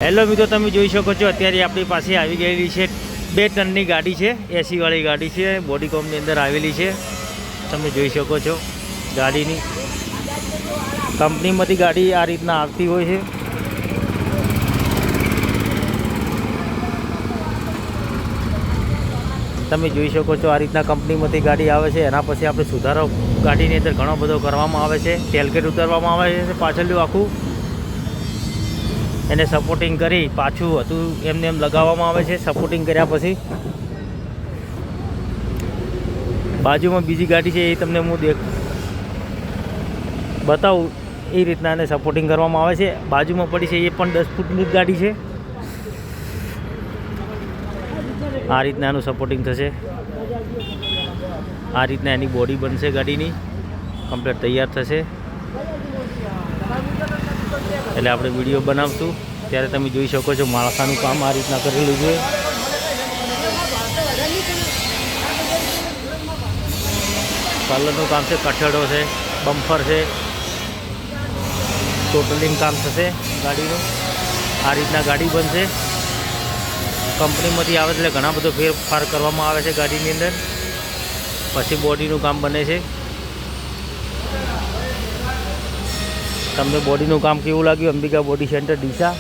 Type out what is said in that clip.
Hello મિત્રો, તમે જોઈ શકો છો અત્યારે આપણી પાસે આવી ગયેલી છે 2 ટનની ગાડી છે, એસી વાળી ગાડી છે, બોડીકોમની અંદર આવેલી છે। તમે જોઈ શકો છો ગાડીની કંપનીમાંથી ગાડી આ રીતના આવતી હોય છે। તમે જોઈ શકો છો આ રીતના કંપનીમાંથી ગાડી આવે છે। એના પછી આપણે સુધારો ગાડીની અંદર ઘણો બધો કરવામાં આવે છે। ટેલગેટ ઉતારવામાં આવે છે, પાછળનું આખું એને સપોર્ટિંગ કરી પાછું હતું એમને એમ લગાવવામાં આવે છે। સપોર્ટિંગ કર્યા પછી બાજુમાં બીજી ગાડી છે, એ તમને હું બતાવું એ રીતના એને સપોર્ટિંગ કરવામાં આવે છે। બાજુમાં પડી છે એ પણ 10 ફૂટની જ ગાડી છે। આ રીતના એનું સપોર્ટિંગ થશે। આ રીતના એની બોડી બનશે, ગાડીની કમ્પ્લીટ તૈયાર થશે। એટલે આપણે વિડીયો બનાવશું ત્યારે તમે જોઈ શકો છો માળખાનું કામ આ રીતના કરેલું છે। કલરનું કામ છે, કઠેડો છે, બમ્પર છે, ટોટલિંગ કામ થશે ગાડીનું। આ રીતના ગાડી બનશે। કંપનીમાંથી આવે એટલે ઘણા બધો ફેરફાર કરવામાં આવે છે ગાડીની અંદર, પછી બોડીનું કામ બને છે। તમને બોડીનું કામ કેવું લાગ્યું? Ambika body centre Deesa.